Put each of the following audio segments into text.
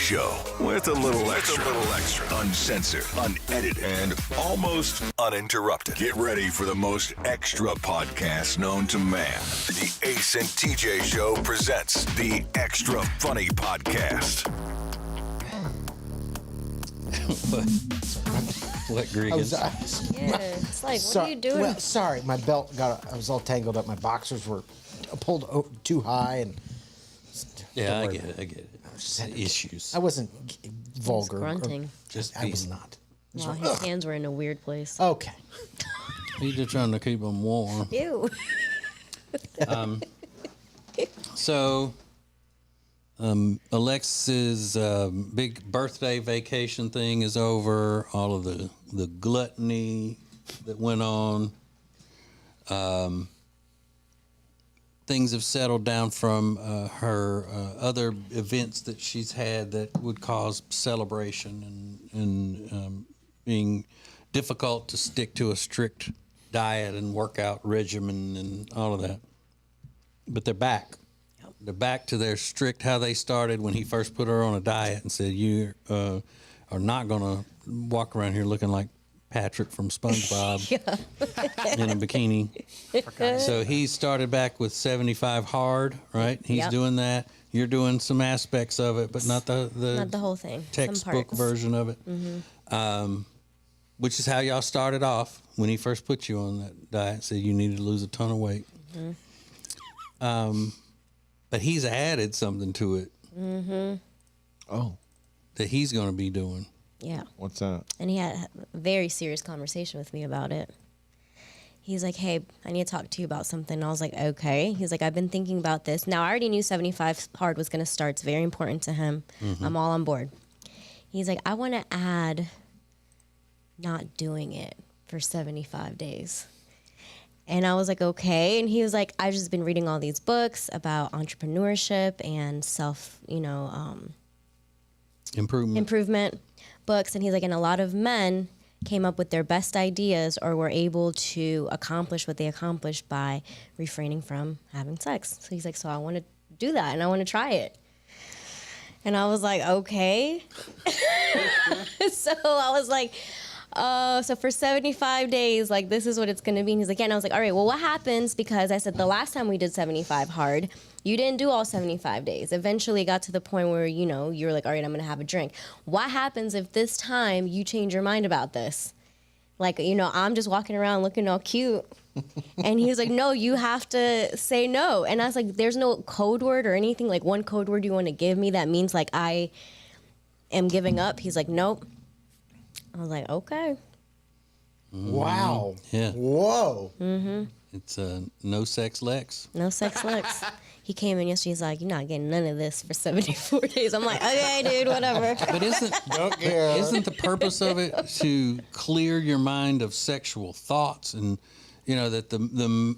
Show with a little extra. Uncensored, unedited, and almost uninterrupted. Get ready for the most extra podcast known to man. The Ace and TJ Show presents the Extra Funny Podcast. What, Griggins? It's like, what are you doing? Well, sorry, my belt I was all tangled up. My boxers were pulled too high, and yeah, I get it. Issues. I wasn't vulgar. Grunting. I was not. Well, his hands were in a weird place. Okay. He's just trying to keep them warm. Ew. Alexis's big birthday vacation thing is over. All of the gluttony that went on. Things have settled down from her other events that she's had that would cause celebration and being difficult to stick to a strict diet and workout regimen and all of that. But they're back. They're back to their strict how they started when he first put her on a diet and said, you are not going to walk around here looking like Patrick from SpongeBob in a bikini. So he started back with 75 hard, right? He's doing that. You're doing some aspects of it, but not the whole thing. Textbook version of it. Mm-hmm. Which is how y'all started off when he first put you on that diet. Said you needed to lose a ton of weight. Mm-hmm. But he's added something to it. Mm-hmm. Oh. That he's going to be doing. Yeah. What's that? And he had a very serious conversation with me about it. He's like, hey, I need to talk to you about something. And I was like, okay. He's like, I've been thinking about this. Now, I already knew 75 hard was going to start. It's very important to him. Mm-hmm. I'm all on board. He's like, I want to add not doing it for 75 days. And I was like, okay. And he was like, I've just been reading all these books about entrepreneurship and self, improvement books. And he's like, and a lot of men came up with their best ideas or were able to accomplish what they accomplished by refraining from having sex. So he's like, so I want to do that and I want to try it. And I was like, okay. So I was like, so for 75 days, like, this is what it's going to be. And he's like, yeah. And I was like, all right, well, what happens? Because I said the last time we did 75 hard, you didn't do all 75 days. Eventually it got to the point where, you were like, all right, I'm going to have a drink. What happens if this time you change your mind about this? Like, I'm just walking around looking all cute. And he was like, no, you have to say no. And I was like, there's no code word or anything, like one code word you want to give me that means like I am giving up. He's like, nope. I was like, okay. Wow. Yeah. Whoa. Mm-hmm. It's no sex Lex. No sex Lex. He came in yesterday. He's like, you're not getting none of this for 74 days. I'm like, okay, dude, whatever. But isn't the purpose of it to clear your mind of sexual thoughts and, that the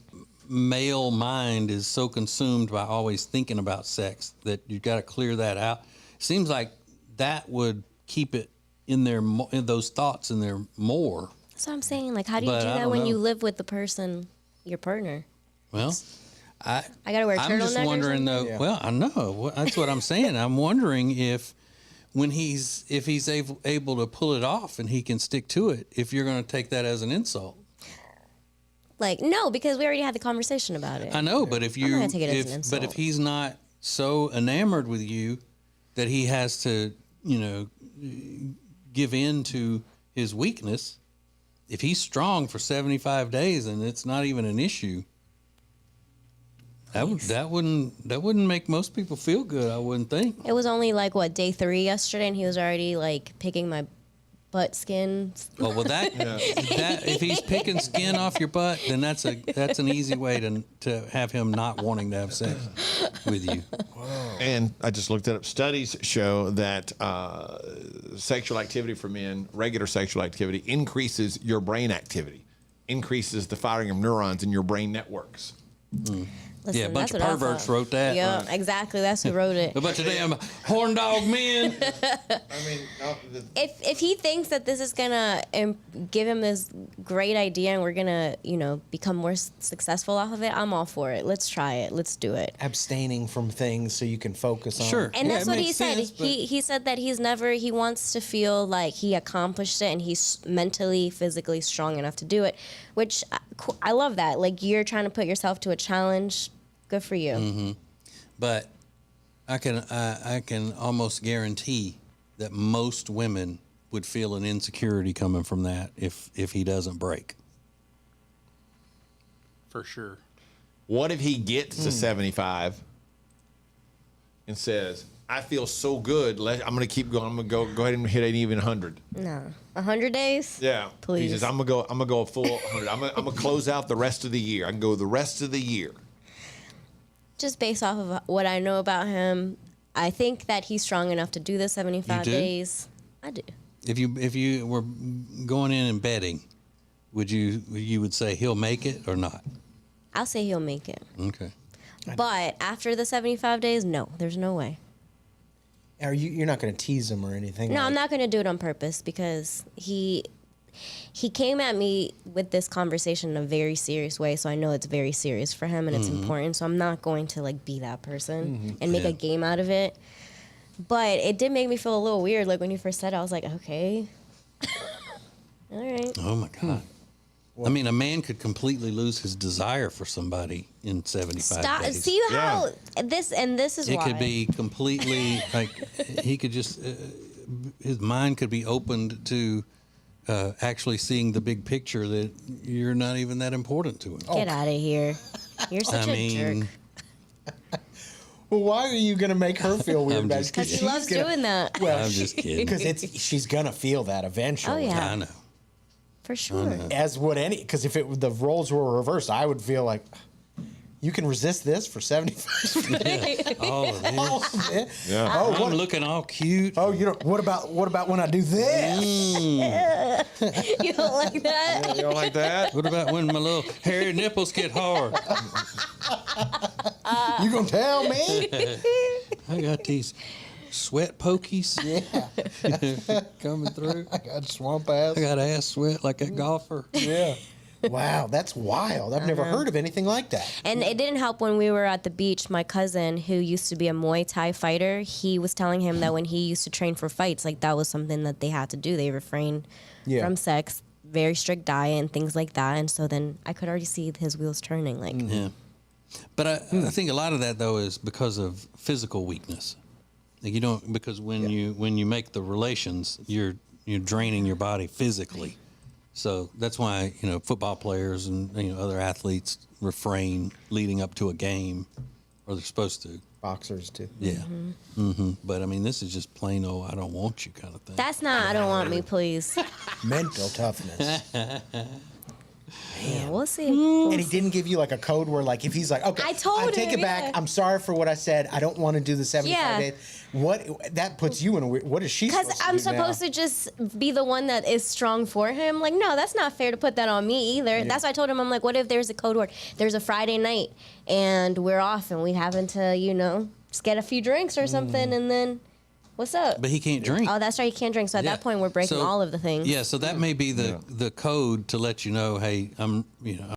male mind is so consumed by always thinking about sex that you've got to clear that out. Seems like that would keep it in those thoughts in there more. That's what I'm saying. Like, how do you do that when you live with the person, your partner? Well, I gotta wear a turtleneck. I'm just wondering though. Yeah. Well, I know that's what I'm saying. I'm wondering if he's able to pull it off and he can stick to it, if you're going to take that as an insult. Like, no, because we already had the conversation about it. I know, but if I'm not gonna take it as an insult. But if he's not so enamored with you that he has to, give in to his weakness, if he's strong for 75 days and it's not even an issue, that wouldn't make most people feel good, I wouldn't think. It was only like day 3 yesterday, and he was already like picking my butt skin. Oh well, that if he's picking skin off your butt, then that's an easy way to have him not wanting to have sex with you. Whoa. And I just looked it up. Studies show that sexual activity for men, regular sexual activity, increases your brain activity, increases the firing of neurons in your brain networks. Listen, Yeah, a bunch that's of what I perverts thought. wrote that. Yeah, exactly. That's who wrote it. A bunch of damn horn dog men. I mean, If he thinks that this is gonna give him this great idea and we're gonna become more successful off of it, I'm all for it. Let's try it. Let's do it. Abstaining from things so you can focus on. Sure. And Yeah, that's it what he makes said. sense, but- He said that he wants to feel like he accomplished it and he's mentally, physically strong enough to do it, which I love that. Like, you're trying to put yourself to a challenge. Good for you. Mm-hmm. But I can almost guarantee that most women would feel an insecurity coming from that if he doesn't break. For sure. what if he gets to 75 and says, I feel so good. I'm going to keep going. I'm going to go ahead and hit an even 100. No, 100 days. Yeah. Please. He says, I'm going to go a full 100. I'm going to close out the rest of the year. I can go the rest of the year. Just based off of what I know about him, I think that he's strong enough to do the 75 You do? days. I do. If you were going in and betting, would you would say he'll make it or not? I'll say he'll make it. Okay. But after the 75 days, no, there's no way. You're not going to tease him or anything? No, like- I'm not going to do it on purpose because he came at me with this conversation in a very serious way, so I know it's very serious for him and it's important. So I'm not going to like be that person and make Yeah. a game out of it. But it did make me feel a little weird. Like when you first said it, I was like, okay, all right. Oh my God. I mean, a man could completely lose his desire for somebody in 75 Stop. days. See how this is It why. could be completely like he could just his mind could be opened to actually seeing the big picture that you're not even that important to him. Get out of here. You're such I a mean, jerk. Well, why are you going to make her feel weird I'm about it? just Because he loves doing that. Well, I'm just kidding. because she's going to feel that eventually. Oh, yeah. I know. For sure. As would any, because if the roles were reversed, I would feel like you can resist this for 75 days. All of this. Yeah. Oh, I'm what? looking all cute. Oh, what about when I do this? You don't like that? You don't like that? What about when my little hairy nipples get hard? You gonna tell me? I got these sweat pokies coming through. I got swamp ass. I got ass sweat like a golfer. Yeah. Wow, that's wild. I've never heard of anything like that. And it didn't help when we were at the beach. My cousin, who used to be a Muay Thai fighter, he was telling him that when he used to train for fights, like that was something that they had to do. They refrained Yeah. from sex, very strict diet and things like that. And so then I could already see his wheels turning. Like, Yeah. But I think a lot of that though is because of physical weakness. Like you don't because when you make the relations, you're draining your body physically. So that's why football players and other athletes refrain leading up to a game, or they're supposed to. Boxers too. Yeah. Mm-hmm. But I mean, this is just plain old "I don't want you" kind of thing. that's not, I don't want me, please. Mental toughness. Yeah, we'll see. And he didn't give you like a code where like if he's like, okay, I told take him, it back. yeah. I'm sorry for what I said. I don't want to do the 75 Yeah. days. What that puts you in a weird. What is she? Because I'm supposed to just be the one that is strong for him. Like, no, that's not fair to put that on me either. That's why I told him, I'm like, what if there's a code word? There's a Friday night and we're off and we happen to, just get a few drinks or something and then what's up? But he can't drink. Oh, that's right, you can't drink. So at Yeah. that point, we're breaking So- all of the things. Yeah, so that may be the code to let you know, hey, I'm